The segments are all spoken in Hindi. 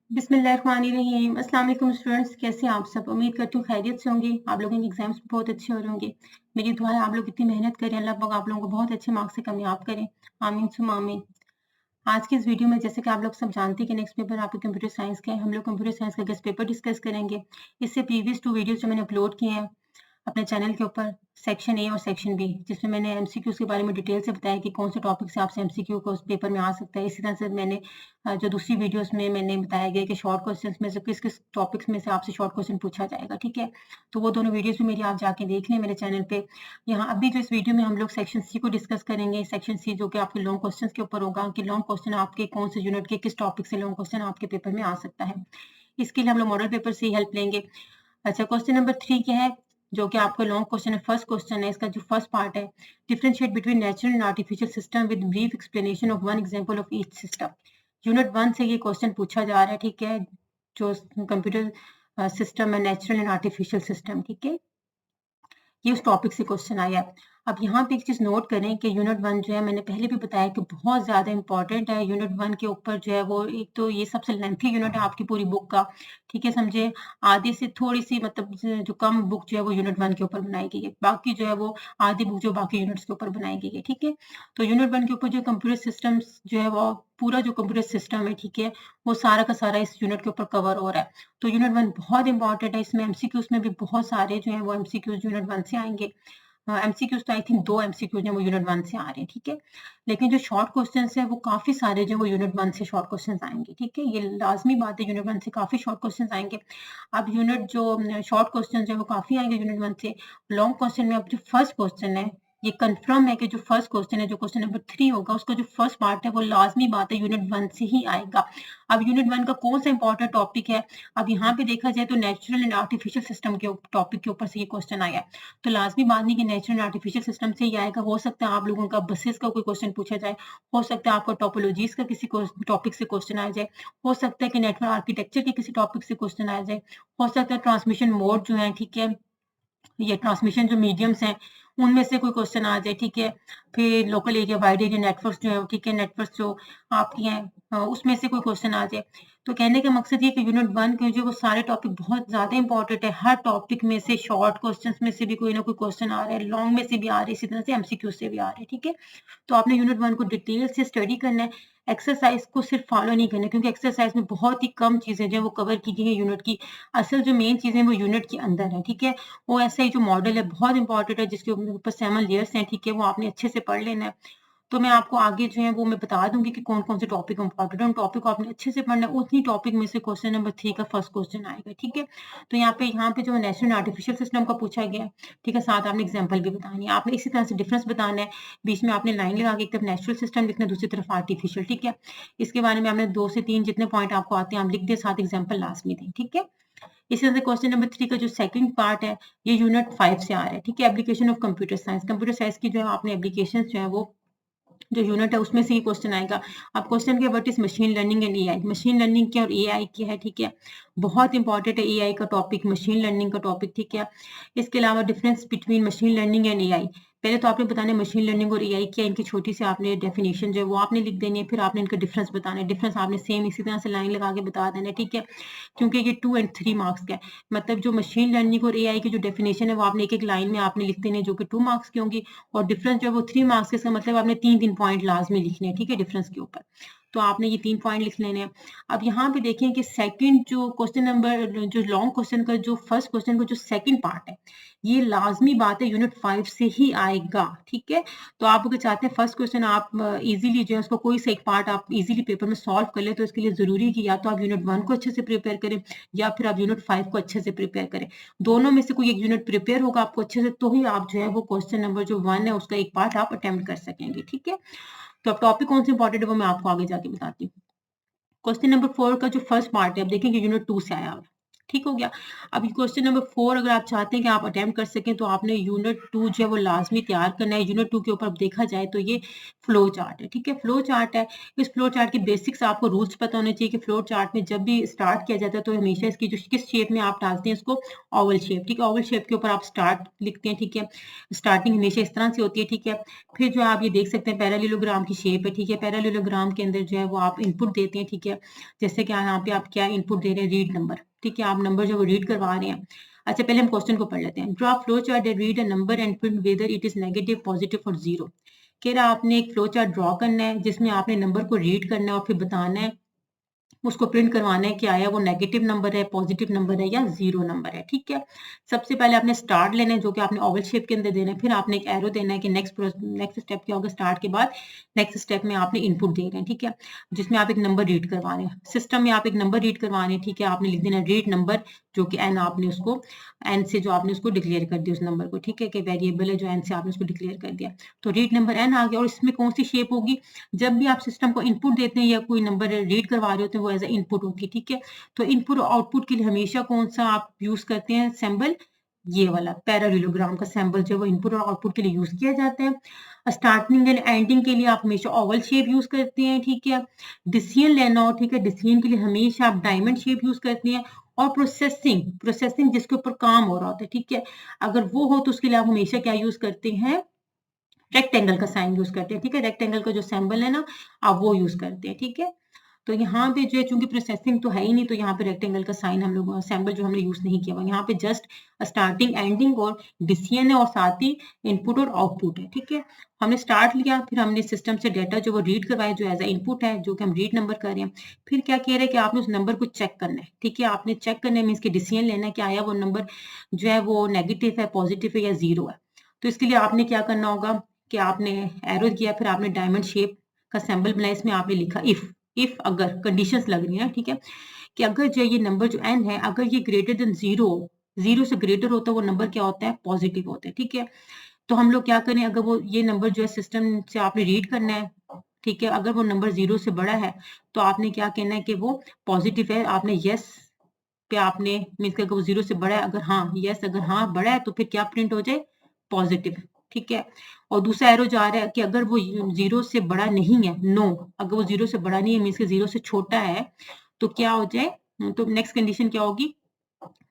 बिस्मिल्लाहिर्रहमानिर्रहीम। अस्सलाम वालेकुम स्टूडेंट्स, कैसे हैं आप सब? उम्मीद करती हूँ खैरियत से होंगे। आप लोगों के एग्जाम्स बहुत अच्छे हो रहे होंगे। मेरी दुआ है आप लोग इतनी मेहनत करें, अल्लाह पाक आप लोगों को बहुत अच्छे मार्क्स से कामयाब करें। आमीन सुम्मा आमीन। आज के इस वीडियो में जैसे कि आप लोग सब जानते हैं कि नेक्स्ट पेपर आपके कंप्यूटर साइंस का है। हम लोग कंप्यूटर साइंस का गेस्ट पेपर डिस्कस करेंगे। इससे प्रीवियस 2 वीडियोस जो मैंने अपलोड किए हैं अपने चैनल के ऊपर, सेक्शन ए और सेक्शन बी, जिसमें मैंने एमसीक्यूज के बारे में डिटेल से बताया कि कौन से टॉपिक से आपसे एमसीक्यू को उस पेपर में आ सकता है। इसी तरह से मैंने जो दूसरी वीडियोस में मैंने बताया गया कि शॉर्ट क्वेश्चंस में से किस किस टॉपिक्स में से आपसे शॉर्ट क्वेश्चन पूछा जाएगा। ठीक है, तो वो दोनों वीडियोस भी मेरी आप जाके देख लें मेरे चैनल पे। यहाँ अभी जो इस वीडियो में हम लोग सेक्शन सी को डिस्कस करेंगे। सेक्शन सी जो कि आपके लॉन्ग क्वेश्चन के ऊपर होगा कि लॉन्ग क्वेश्चन आपके कौन से यूनिट के किस टॉपिक से लॉन्ग क्वेश्चन आपके पेपर में आ सकता है। इसके लिए हम लोग मॉडल पेपर से ही हेल्प लेंगे। अच्छा, क्वेश्चन नंबर 3 क्या है, जो कि आपका लॉन्ग क्वेश्चन है। फर्स्ट क्वेश्चन है, इसका जो फर्स्ट पार्ट है, differentiate between natural and artificial system with brief explanation of one example of each system. Unit 1 से ये क्वेश्चन पूछा जा रहा है। ठीक है, जो कंप्यूटर सिस्टम है, नेचुरल एंड आर्टिफिशियल सिस्टम। ठीक है, ये उस टॉपिक से क्वेश्चन आया है। अब यहाँ पे एक चीज नोट करें कि यूनिट 1 जो है, मैंने पहले भी बताया कि बहुत ज्यादा इंपॉर्टेंट है। यूनिट 1 के ऊपर जो है वो, एक तो ये सबसे लेंथी यूनिट है आपकी पूरी बुक का। ठीक है, समझे, आधी से थोड़ी सी मतलब जो कम बुक जो है वो यूनिट 1 के ऊपर बनाई गई है, बाकी जो है वो आधी बुक जो बाकी यूनिट्स के ऊपर बनाई गई है। ठीक है, तो यूनिट 1 के ऊपर जो कंप्यूटर सिस्टम्स जो है वो पूरा जो कंप्यूटर सिस्टम है, ठीक है, वो सारा का सारा इस यूनिट के ऊपर कवर हो रहा है। तो यूनिट 1 बहुत इंपॉर्टेंट है। इसमें एमसीक्यूज में भी बहुत सारे जो है वो एमसीक्यूज यूनिट 1 से आएंगे। एमसीक्यूज तो आई थिंक 2 एमसीक्यूज हैं वो यूनिट 1 से आ रहे हैं। ठीक है, लेकिन जो शॉर्ट क्वेश्चंस है वो काफी सारे जो वो यूनिट 1 से शॉर्ट क्वेश्चंस आएंगे। ठीक है, ये लाजमी बात है, यूनिट 1 से काफी शॉर्ट क्वेश्चंस आएंगे। अब यूनिट जो शॉर्ट क्वेश्चन है वो काफी आएंगे यूनिट 1 से। लॉन्ग क्वेश्चन में अब जो फर्स्ट क्वेश्चन है, ये कंफर्म है कि जो फर्स्ट क्वेश्चन है, जो क्वेश्चन नंबर 3 होगा, उसका जो फर्स्ट पार्ट है वो लाजमी बात है यूनिट 1 से ही आएगा। अब यूनिट 1 का कौन सा इंपॉर्टेंट टॉपिक है, अब यहाँ पे देखा जाए तो नेचुरल एंड आर्टिफिशियल सिस्टम के टॉपिक के ऊपर से ये क्वेश्चन आया है। तो लाजमी बात नहीं कि नेचुरल एंड आर्टिफिशियल सिस्टम से ही आएगा। हो सकता है आप लोगों का बसेस का कोई क्वेश्चन पूछा जाए, हो सकता है आपको टोपोलॉजीज का किसी टॉपिक से क्वेश्चन आ जाए, हो सकता है कि नेटवर्क आर्किटेक्चर के किसी टॉपिक से क्वेश्चन आ जाए, हो सकता है ट्रांसमिशन मोड जो है, ठीक है, ये ट्रांसमिशन जो मीडियम्स हैं उनमें से कोई क्वेश्चन आ जाए। ठीक है, फिर local area wide area networks जो है, ठीक है, नेटवर्क्स जो आपकी हैं उसमें से कोई क्वेश्चन आ जाए। तो कहने का मकसद ये कि यूनिट 1 के जो वो सारे टॉपिक बहुत ज्यादा इंपॉर्टेंट है। हर टॉपिक में से शॉर्ट क्वेश्चन में से भी कोई ना कोई क्वेश्चन आ रहा है, लॉन्ग में से भी आ रहे हैं, इसी तरह से एमसीक्यू से भी आ रहे हैं। ठीक है, तो आपने यूनिट 1 को डिटेल से स्टडी करना है, एक्सरसाइज को सिर्फ फॉलो नहीं करना, क्योंकि एक्सरसाइज में बहुत ही कम चीजें जो वो कवर की गई है यूनिट की। असल जो मेन चीजें वो यूनिट के अंदर है। ठीक है, वो ऐसा ही जो मॉडल है बहुत इंपॉर्टेंट है, जिसके ऊपर 7 लेयर्स हैं। ठीक है, वो आपने अच्छे से पढ़ लेना है। तो मैं आपको आगे जो है वो मैं बता दूंगी कि कौन कौन से टॉपिक इंपॉर्टेंट है, उन टॉपिक को आपने अच्छे से पढ़ना है। उन्हीं टॉपिक में से क्वेश्चन नंबर 3 का फर्स्ट क्वेश्चन आएगा। ठीक है, तो यहाँ पे जो नेचुरल आर्टिफिशियल सिस्टम का पूछा गया है, ठीक है, साथ आपने एग्जाम्पल भी बतानी है। आपने इसी तरह से डिफरेंस बताना है, बीच में आपने लाइन लगा के एक तरफ नेचुरल सिस्टम लिखना है, दूसरी तरफ आर्टिफिशियल। ठीक है, इसके बारे में आपने 2 से 3 जितने पॉइंट आपको आते हैं आप लिख दे, साथ एग्जाम्पल लास्ट में दें। ठीक है, इसी तरह से क्वेश्चन नंबर 3 का जो सेकंड पार्ट है, ये यूनिट 5 से आ रहा है। ठीक है, application of computer science. Computer science की जो है आपने एप्लीकेशन जो है वो जो यूनिट है उसमें से ही क्वेश्चन आएगा। अब क्वेश्चन के what is machine learning and AI. Machine learning क्या और एआई क्या है। ठीक है, बहुत इंपॉर्टेंट है एआई का टॉपिक, मशीन लर्निंग का टॉपिक। ठीक है, इसके अलावा difference between machine learning and AI. पहले तो आपने बताना है मशीन लर्निंग और एआई क्या, इनकी छोटी सी आपने डेफिनेशन जो है वो आपने लिख देनी है, फिर आपने इनका डिफरेंस बताना है। डिफरेंस आपने सेम इसी तरह से लाइन लगा के बता देना है। ठीक है, क्योंकि ये 2 और 3 मार्क्स का है, मतलब जो मशीन लर्निंग और एआई की जो डेफिनेशन है वो आपने एक एक लाइन में आपने लिख देनी है, जो कि 2 मार्क्स की होंगी, और डिफरेंस जो है वो 3 मार्क्स के, इसका मतलब आपने 3 पॉइंट लाजमी लिखने हैं। ठीक है, डिफरेंस के ऊपर तो आपने ये 3 पॉइंट लिख लेने हैं। अब यहाँ पे देखें कि सेकंड जो क्वेश्चन नंबर, जो लॉन्ग क्वेश्चन का जो फर्स्ट क्वेश्चन का जो सेकंड पार्ट है, ये लाजमी बात है यूनिट 5 से ही आएगा। ठीक है, तो आप अगर चाहते हैं फर्स्ट क्वेश्चन आप इजीली जो है उसको कोई सा एक पार्ट आप इजीली पेपर में सॉल्व कर ले, तो इसके लिए जरूरी है कि या तो आप यूनिट 1 को अच्छे से प्रिपेयर करें, या फिर आप यूनिट 5 को अच्छे से प्रिपेयर करें। दोनों में से कोई एक यूनिट प्रिपेयर होगा आपको अच्छे से, तो ही आप जो है वो क्वेश्चन नंबर जो 1 है उसका एक पार्ट आप अटेम्प्ट कर सकेंगे। ठीक है, तो अब टॉपिक कौन से इंपॉर्टेंट है वो मैं आपको आगे जाके बताती हूँ। क्वेश्चन नंबर 4 का जो फर्स्ट पार्ट है, अब देखेंगे यूनिट 2 से आया हुआ है। ठीक हो गया। अभी क्वेश्चन नंबर 4 अगर आप चाहते हैं कि आप अटेम्प्ट कर सकें तो आपने यूनिट 2 जो है वो लाजमी तैयार करना है। यूनिट 2 के ऊपर अब देखा जाए तो ये फ्लो चार्ट है, ठीक है। फ्लो चार्ट है, इस फ्लो चार्ट के बेसिक्स आपको रूल्स पता होने चाहिए कि फ्लो चार्ट में जब भी स्टार्ट किया जाता है तो हमेशा इसकी जो किस शेप में आप डालते हैं इसको, ओवल शेप, ठीक है। ओवल शेप के ऊपर आप स्टार्ट लिखते हैं, ठीक है। स्टार्टिंग हमेशा इस तरह से होती है, ठीक है। फिर जो आप ये देख सकते हैं पैरेललोग्राम की शेप है, ठीक है। पैरेललोग्राम के अंदर जो है वो आप इनपुट देते हैं, ठीक है। जैसे कि यहाँ पे आप क्या इनपुट दे रहे हैं, रीड नंबर, ठीक है। आप नंबर जो वो रीड करवा रहे हैं। अच्छा, पहले हम क्वेश्चन को पढ़ लेते हैं। Draw flow chart that read a number and print whether it is negative, positive और जीरो। कह रहा आपने एक फ्लो चार्ट ड्रॉ करना है जिसमें आपने नंबर को रीड करना है और फिर बताना है, उसको प्रिंट करवाना है कि आया वो नेगेटिव नंबर है, पॉजिटिव नंबर है या जीरो नंबर है, ठीक है। सबसे पहले आपने स्टार्ट लेना है जो कि आपने ओवल शेप के अंदर देना है। फिर आपने एक एरो देना है कि नेक्स्ट स्टेप क्या होगा। स्टार्ट के बाद नेक्स्ट स्टेप में आपने इनपुट दे रहे हैं, ठीक है, जिसमें आप एक नंबर रीड करवा रहे हैं। सिस्टम में आप एक नंबर रीड करवा रहे हैं, ठीक है। आपने लिख देना रीड नंबर, जो कि एन आपने उसको, एन से जो आपने उसको डिक्लेयर कर दिया उस नंबर को, ठीक है, कि वेरिएबल है जो एन से आपने उसको डिक्लेयर कर दिया। तो रीड नंबर एन आ गया। और इसमें कौन सी शेप होगी, जब भी आप सिस्टम को इनपुट देते हैं या कोई नंबर रीड करवा रहे होते हैं वो एज ए इनपुट होगी, ठीक है। तो इनपुट और आउटपुट के लिए हमेशा कौन सा आप यूज करते हैं सिंबल, ये वाला पैरेललोग्राम का सिंबल जो है वो इनपुट और आउटपुट के लिए यूज किया जाता है। स्टार्टिंग एंड एंडिंग के लिए आप हमेशा ओवल शेप यूज करते हैं, ठीक है। डिसीजन लेना हो, ठीक है, डिसीजन के लिए हमेशा आप डायमंड शेप यूज करते हैं। और प्रोसेसिंग, प्रोसेसिंग जिसके ऊपर काम हो रहा होता है, ठीक है, अगर वो हो तो उसके लिए आप हमेशा क्या यूज करते हैं, रेक्टेंगल का साइन यूज करते हैं, ठीक है। रेक्टेंगल का जो सिंबल है ना, आप वो यूज करते हैं, ठीक है। तो यहाँ पे जो है चूंकि प्रोसेसिंग तो है ही नहीं, तो यहाँ पे रेक्टेंगल का साइन हम लोग सिंबल जो हमने यूज नहीं किया हुआ। यहाँ पे जस्ट स्टार्टिंग एंडिंग और डिसीजन है और साथ ही इनपुट और आउटपुट है, ठीक है। हमने स्टार्ट लिया, फिर हमने सिस्टम से डेटा जो वो रीड करवाया जो एज ए इनपुट है, जो कि हम रीड नंबर कर रहे हैं। फिर क्या कह रहे हैं कि आपने उस नंबर को चेक करना है, ठीक है। आपने चेक करना है मीन्स के डिसीजन लेना है कि आया वो नंबर जो है वो नेगेटिव है, पॉजिटिव है या जीरो है। तो इसके लिए आपने क्या करना होगा कि आपने एरो किया, फिर आपने डायमंड शेप का सिंबल बनाया, इसमें आपने लिखा इफ अगर कंडीशंस लग रही है, ठीक है, कि अगर जो ये नंबर जो एन है अगर ये ग्रेटर देन जीरो, जीरो से ग्रेटर होता है वो नंबर क्या होता है, पॉजिटिव होता है, ठीक है। तो हम लोग क्या करें, अगर वो ये नंबर जो है सिस्टम से आपने रीड करना है, ठीक है, अगर वो नंबर जीरो से बड़ा है तो आपने क्या कहना है कि वो पॉजिटिव है। आपने यस पे आपने मीन्स कि अगर वो जीरो से बड़ा है, अगर हाँ यस, अगर हाँ बड़ा है तो फिर क्या प्रिंट हो जाए, पॉजिटिव, ठीक है। और दूसरा एरो जा रहा है कि अगर वो जीरो से बड़ा नहीं है, नो, अगर वो जीरो से बड़ा नहीं है मीन्स कि जीरो से छोटा है, तो क्या हो जाए, तो नेक्स्ट कंडीशन क्या होगी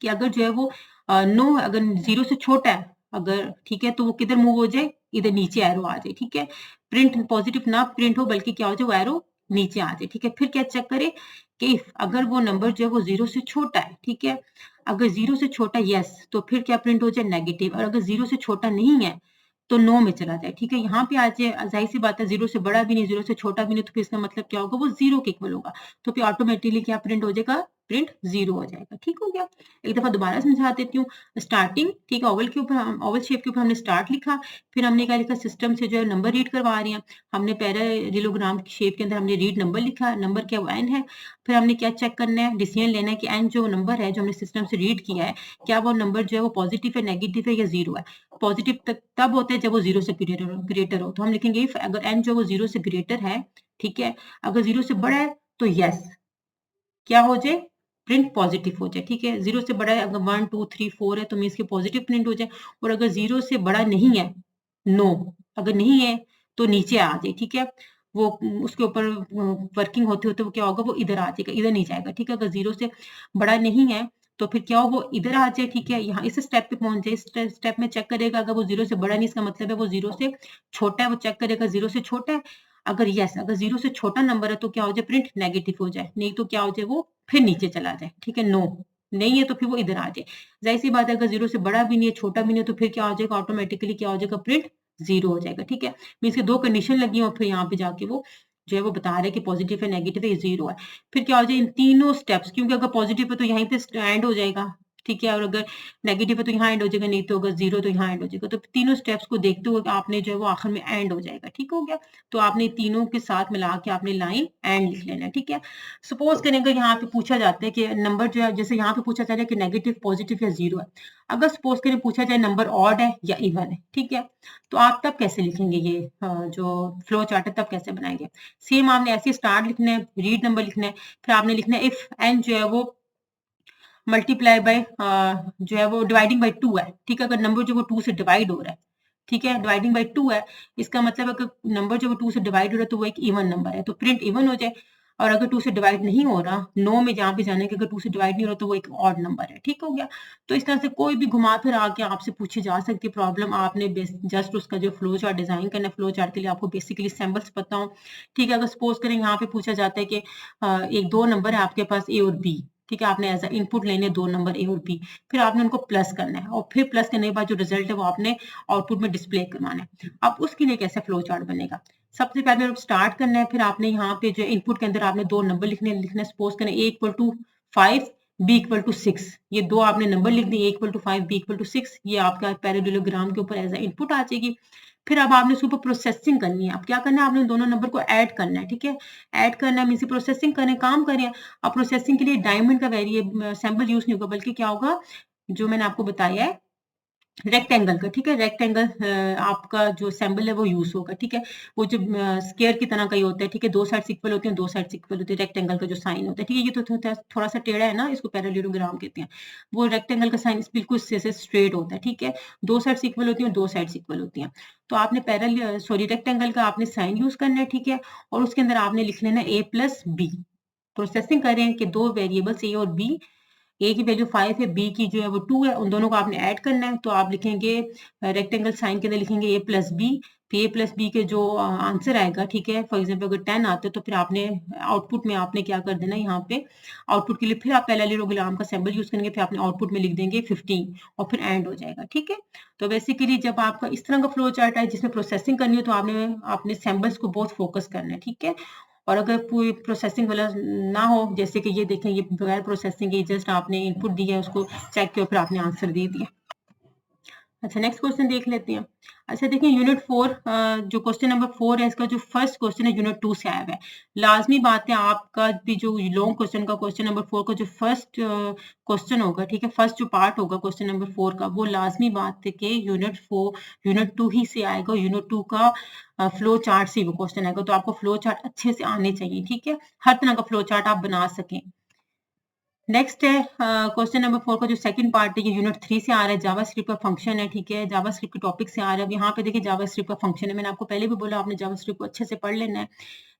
कि अगर जो है वो नो, अगर जीरो से छोटा है अगर, ठीक है, तो वो किधर मूव हो जाए, इधर नीचे एरो आ जाए, ठीक है। प्रिंट पॉजिटिव ना प्रिंट हो बल्कि क्या हो जाए, वो एरो नीचे आ जाए, ठीक है। फिर क्या चेक करें कि अगर वो नंबर जो है वो जीरो से छोटा है, ठीक है, अगर जीरो से छोटा यस, तो फिर क्या प्रिंट हो जाए, नेगेटिव। और अगर जीरो से छोटा नहीं है तो नो में चला जाए, ठीक है। यहाँ पे आ जाए, जाहिर सी बात है, जीरो से बड़ा भी नहीं, जीरो से छोटा भी नहीं, तो फिर इसका मतलब क्या होगा, वो जीरो के इक्वल होगा। तो फिर ऑटोमेटिकली क्या प्रिंट हो जाएगा, प्रिंट जीरो हो जाएगा, ठीक हो गया। एक दफा दोबारा समझा देती हूँ। स्टार्टिंग, ठीक है, ओवल के ऊपर, ओवल शेप के ऊपर हमने स्टार्ट लिखा, फिर हमने क्या लिखा, सिस्टम से जो है नंबर रीड करवा रहे हैं, हमने पैरेललोग्राम शेप के अंदर हमने रीड नंबर लिखा, नंबर क्या वो एन है। फिर हमने क्या चेक करना है, डिसीजन लेना है कि एन जो नंबर है जो हमने सिस्टम से रीड किया है, क्या वो नंबर जो है वो पॉजिटिव है, नेगेटिव है या जीरो है। पॉजिटिव तब होता है जब वो जीरो से ग्रेटर हो, तो हम लिखेंगे इफ अगर एन जो वो जीरो से ग्रेटर है, ठीक है, अगर जीरो से बड़ा है तो यस, क्या हो जाए, प्रिंट पॉजिटिव हो जाए, ठीक है। जीरो से बड़ा है अगर 1 2 3 4 है तो मीन्स के पॉजिटिव प्रिंट हो जाए। और अगर जीरो से बड़ा नहीं है, नो, अगर नहीं है तो नीचे आ जाए, ठीक है। वो उसके ऊपर वर्किंग होते होते वो क्या होगा, वो इधर आ जाएगा, इधर नहीं जाएगा, ठीक है। अगर जीरो से बड़ा नहीं है तो फिर क्या हो, वो इधर आ जाए, ठीक है, यहाँ इस स्टेप पे पहुंच जाए। इस स्टेप में चेक करेगा, अगर वो जीरो से बड़ा नहीं, इसका मतलब है वो जीरो से छोटा है, वो चेक करेगा जीरो से छोटा है। अगर यस, अगर जीरो से छोटा नंबर है तो क्या हो जाए, प्रिंट नेगेटिव हो जाए, नहीं तो क्या हो जाए, वो फिर नीचे चला जाए, ठीक है। नो नहीं है तो फिर वो इधर आ जाए। जाहिर सी बात है, अगर जीरो से बड़ा भी नहीं है, छोटा भी नहीं है, तो फिर क्या हो जाएगा, ऑटोमेटिकली क्या हो जाएगा, प्रिंट जीरो हो जाएगा, ठीक है। मीन्स के दो कंडीशन लगी और फिर यहाँ पे जाके वो जो है वो बता रहे हैं कि पॉजिटिव है, नेगेटिव है, ये जीरो है। फिर क्या हो जाए, इन तीनों स्टेप्स, क्योंकि अगर पॉजिटिव है तो यहीं पे एंड हो जाएगा, ठीक है, और अगर नेगेटिव है तो यहाँ एंड हो जाएगा, नहीं तो अगर जीरो तो यहाँ एंड हो जाएगा। तो तीनों स्टेप्स को देखते हुए आपने जो है वो आखिर में एंड हो जाएगा, ठीक हो गया। तो आपने तीनों के साथ मिला के आपने लाइन एंड लिख लेना है, ठीक है। सपोज करें अगर यहाँ पे पूछा जाता है कि नंबर जो है, जैसे यहाँ पे पूछा जा रहा है कि नेगेटिव, पॉजिटिव या जीरो है। अगर सपोज करें पूछा जाए नंबर ऑड है या इवन है, ठीक है, तो आप तब कैसे लिखेंगे, ये जो फ्लो चार्ट है तब कैसे बनाएंगे। सेम आपने ऐसे स्टार्ट लिखना है, रीड नंबर लिखना है, फिर आपने लिखना है इफ एन जो है वो मल्टीप्लाई बाय जो है वो डिवाइडिंग बाय 2 है, ठीक है। अगर नंबर जो वो 2 से डिवाइड हो रहा है, ठीक है, डिवाइडिंग बाय 2 है, इसका मतलब अगर नंबर जो वो 2 से डिवाइड हो रहा है तो वो एक इवन नंबर है, तो प्रिंट इवन हो जाए। और अगर 2 से डिवाइड नहीं हो रहा, 9 में जहाँ पे जाना है कि अगर 2 से डिवाइड नहीं हो रहा तो वो एक ऑड नंबर है, ठीक हो गया। तो इस तरह से कोई भी घुमा फिर आके आपसे पूछी जा सकती है प्रॉब्लम, आपने जस्ट उसका जो फ्लो चार्ट डिजाइन करना है, फ्लो चार्ट के लिए आपको बेसिकली सिंबल्स पता हो, ठीक है। अगर सपोज करें यहाँ पे पूछा जाता है कि एक दो नंबर है आपके पास ए और बी, ठीक है, आपने एज अ इनपुट लेने दो नंबर ए और बी, फिर आपने उनको प्लस करना है और फिर प्लस करने के बाद जो रिजल्ट है वो आपने आउटपुट में डिस्प्ले करवाना है। अब उसके लिए कैसे फ्लो चार्ट बनेगा, सबसे पहले स्टार्ट करना है, फिर आपने यहाँ पे जो इनपुट के अंदर आपने दो नंबर लिखने सपोज करें A equal to 5 B equal to 6, ये दो आपने नंबर लिख दिए, A equal to 5 B equal to 6, ये आपका पैरेललोग्राम के ऊपर एज अ इनपुट आ जाएगी। फिर अब आपने उसके ऊपर प्रोसेसिंग करनी है। अब क्या करना है, आपने दोनों नंबर को ऐड करना है, ठीक है, ऐड करना है मीन्स प्रोसेसिंग करें, काम करें। अब प्रोसेसिंग के लिए डायमंड का वेरिएबल सैंपल यूज नहीं होगा, बल्कि क्या होगा जो मैंने आपको बताया है रेक्टेंगल का, ठीक है, रेक्टेंगल आपका जो सिंबल है वो यूज होगा, ठीक है। वो जो स्क्वायर की तरह का ही होता है, ठीक है, दो साइड्स इक्वल होती हैं, दो साइड्स इक्वल होती है, रेक्टेंगल का जो साइन होता है, ठीक है, ये तो थोड़ा सा टेढ़ा है ना, इसको पैरेललोग्राम कहते हैं। वो रेक्टेंगल का साइन बिल्कुल से स्ट्रेट होता है, ठीक है, दो साइड्स इक्वल होती हैं, दो साइड्स इक्वल होती हैं। तो आपने रेक्टेंगल का आपने साइन यूज करना है, ठीक है, और उसके अंदर आपने लिख लेना ए प्लस बी। प्रोसेसिंग करें कि दो वेरिएबल्स ए और बी, ए की वैल्यू 5 है, बी की जो है वो 2 है, उन दोनों को आपने ऐड करना है। तो आप लिखेंगे रेक्टेंगल साइन के अंदर लिखेंगे ए प्लस बी, ए प्लस बी के जो आंसर आएगा, ठीक है, फॉर एग्जांपल अगर 10 आते तो फिर आपने आउटपुट में आपने क्या कर देना, यहाँ पे आउटपुट के लिए फिर आप पैरेललोग्राम का सिंबल यूज करेंगे, फिर आपने आउटपुट में लिख देंगे 15 और फिर एंड हो जाएगा, ठीक है। तो बेसिकली जब आपका इस तरह का फ्लो चार्ट है जिसमें प्रोसेसिंग करनी है तो आपने अपने सिंबल्स को बहुत फोकस करना है, ठीक है। और अगर पूरी प्रोसेसिंग वाला ना हो, जैसे कि ये देखें, ये बगैर प्रोसेसिंग के जस्ट आपने इनपुट दिया है, उसको चेक किया, फिर आपने आंसर दे दिया। अच्छा, नेक्स्ट क्वेश्चन देख लेते हैं। अच्छा देखिए, यूनिट 4 जो क्वेश्चन नंबर 4 है, इसका जो फर्स्ट क्वेश्चन है यूनिट 2 से आया हुआ है। लाजमी बात है आपका भी जो लॉन्ग क्वेश्चन का क्वेश्चन नंबर 4 का जो फर्स्ट क्वेश्चन होगा, ठीक है, फर्स्ट जो पार्ट होगा क्वेश्चन नंबर 4 का, वो लाजमी बात है कि यूनिट 2 ही से आएगा, यूनिट 2 का फ्लो चार्ट से वो क्वेश्चन आएगा। तो आपको फ्लो चार्ट अच्छे से आने चाहिए, ठीक है, हर तरह का फ्लो चार्ट आप बना सकें। नेक्स्ट है क्वेश्चन नंबर 4 का जो सेकंड पार्ट है, ये यूनिट 3 से आ रहा है, जावास्क्रिप्ट का फंक्शन है, ठीक है, जावास्क्रिप्ट के टॉपिक से आ रहा है। यहाँ पे देखिए जावास्क्रिप्ट का फंक्शन है, मैंने आपको पहले भी बोला, आपने जावास्क्रिप्ट को अच्छे से पढ़ लेना है।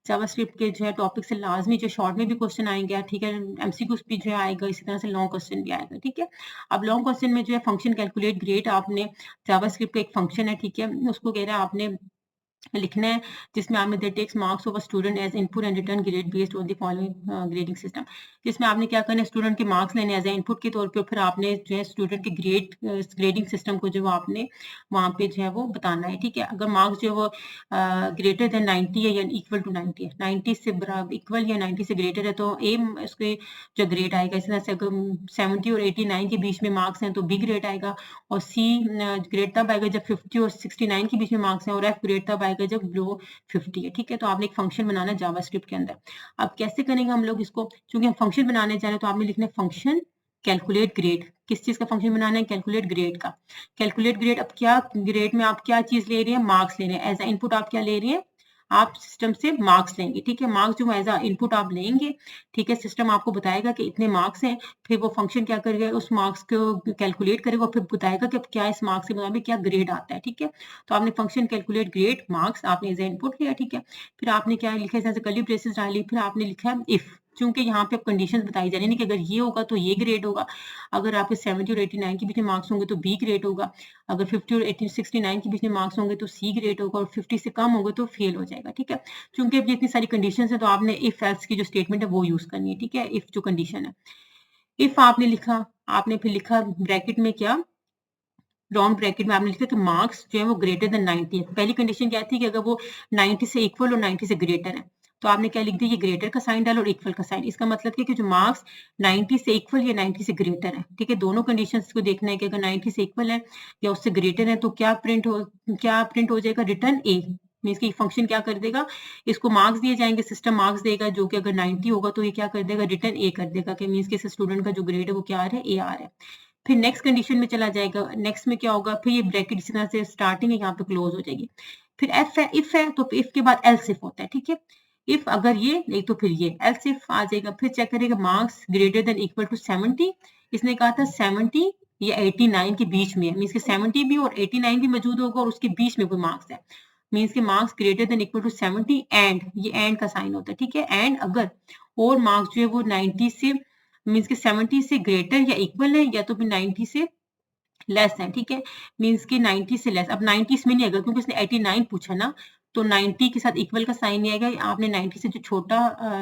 जावास्क्रिप्ट के जो है टॉपिक से लाजमी जो शॉर्ट में भी क्वेश्चन आएंगे, ठीक है, एमसीक्यूज भी जो है आएगा, इसी तरह से लॉन्ग क्वेश्चन भी आएगा, ठीक है। अब लॉन्ग क्वेश्चन में जो है फंक्शन कैलकुलेट ग्रेड, आपने जावास्क्रिप्ट का एक फंक्शन है, ठीक है, उसको कह रहा है आपने लिखना है, जिसमें आपने that takes marks of a student as input and return grade based on the following grading system. जिसमें आपने क्या करना है, स्टूडेंट के मार्क्स लेने एज ए इनपुट के तौर पे, फिर आपने जो है स्टूडेंट के ग्रेडिंग सिस्टम को जो आपने वहाँ पे जो है वो बताना है, ठीक है। अगर मार्क्स जो है वो ग्रेटर देन 90 है या इक्वल टू 90 है, 90 से बराबर इक्वल या 90 से ग्रेटर है तो ए उसके जो ग्रेड आएगा। इसी तरह से अगर 70 और 89 के बीच में मार्क्स हैं तो बी ग्रेड आएगा, और सी ग्रेड तब आएगा जब 50 और 69 के बीच में मार्क्स हैं, और एफ ग्रेड तब आएगा जब बिलो 50 है, ठीक है। तो आपने एक फंक्शन बनाना है जावास्क्रिप्ट के अंदर। अब कैसे करेंगे हम लोग इसको, क्योंकि हम फंक्शन बनाने जा रहे हैं तो आपने लिखना है फंक्शन कैलकुलेट ग्रेड। किस चीज का फंक्शन बनाना है, कैलकुलेट ग्रेड का। कैलकुलेट ग्रेड, अब क्या ग्रेड में आप क्या चीज ले रहे हैं, मार्क्स ले रहे हैं, एज अ इनपुट आप क्या ले रहे हैं, आप सिस्टम से मार्क्स लेंगे, ठीक है, मार्क्स जो एज अ इनपुट आप लेंगे, ठीक है, सिस्टम आपको बताएगा कि इतने मार्क्स हैं, फिर वो फंक्शन क्या करेगा, उस मार्क्स को कैलकुलेट करेगा, फिर बताएगा कि क्या इस मार्क्स के मुताबिक क्या ग्रेड आता है, ठीक है। तो आपने फंक्शन कैलकुलेट ग्रेड मार्क्स आपने एज इनपुट लिया, ठीक है। फिर आपने क्या लिखा है, जैसे कर्ली ब्रेसेस डाली, फिर आपने लिखा है इफ, क्योंकि यहाँ पे कंडीशंस बताई जा रही है कि अगर ये होगा तो ये ग्रेड होगा, अगर आपके 70 और 89 के बीच में मार्क्स होंगे तो बी ग्रेड होगा, अगर 50 और 69 के बीच में मार्क्स होंगे तो सी ग्रेड होगा, और 50 से कम होंगे तो फेल हो जाएगा, ठीक है। क्योंकि अब इतनी सारी कंडीशंस है तो आपने इफ एल्स की जो स्टेटमेंट है वो यूज करनी है, ठीक है, इफ जो कंडीशन है। इफ आपने लिखा, आपने फिर लिखा ब्रैकेट में क्या, राउंड ब्रैकेट में आपने लिखा कि मार्क्स जो है वो ग्रेटर देन 90 है। पहली कंडीशन क्या थी कि अगर वो 90 से इक्वल और 90 से ग्रेटर है, तो आपने क्या लिख दिया, ये ग्रेटर का साइन डालो और इक्वल का साइन। इसका मतलब है कि जो मार्क्स 90 से इक्वल या 90 से ग्रेटर है, ठीक है, दोनों कंडीशंस को देखना है कि अगर 90 से इक्वल है या उससे ग्रेटर है तो क्या प्रिंट हो जाएगा, रिटर्न ए। मीन्स की फंक्शन क्या कर देगा, इसको मार्क्स दिए जाएंगे, सिस्टम मार्क्स देगा, जो कि अगर 90 होगा तो ये क्या कर देगा, रिटर्न ए कर देगा, कि मीन्स के स्टूडेंट का जो ग्रेड है वो क्या आ रहा है, ए आ रहा है। फिर नेक्स्ट कंडीशन में चला जाएगा, नेक्स्ट में क्या होगा, फिर ये ब्रैकेट इसी तरह से स्टार्टिंग है यहाँ पे क्लोज हो जाएगी। फिर एफ है, इफ है, तो इफ के बाद एल्स इफ होता है, ठीक है। इफ अगर ये नहीं तो फिर ये एल्स इफ आ जाएगा। फिर चेक करेगा marks greater than equal to 70 इसने कहा था 70 या 89 के बीच में है, मीन्स के 70 भी और 89 भी मौजूद होगा और उसके बीच में कोई मार्क्स है, मीन्स के marks greater than equal to 70 and, ये एंड का साइन होता है, ठीक है। एंड अगर और मार्क्स जो है वो 90 से मीन्स के 70 से ग्रेटर या इक्वल है या तो फिर 90 से लेस है, ठीक है। मीन्स कि 90 से लेस, अब 90 इसमें नहीं आएगा क्योंकि उसने 89 पूछा ना, तो 90 के साथ इक्वल का साइन नहीं आएगा, आपने 90 से जो छोटा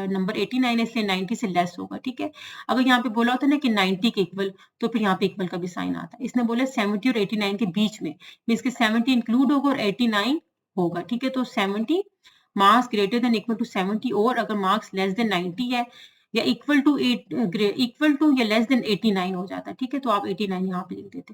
नंबर 89 है इसलिए 90 से लेस होगा, ठीक है। अगर यहाँ पे बोला होता ना कि 90 के इक्वल, तो फिर यहाँ पे इक्वल का भी साइन आता है। इसने बोला 70 और 89 के बीच में, मीन्स के 70 इंक्लूड होगा और 89 होगा, ठीक है। तो 70 marks greater than equal to 70 और अगर मार्क्स लेस देन 90 है या इक्वल टू या लेस देन 89 हो जाता है, ठीक है। तो आप 89 यहाँ पे लिख देते।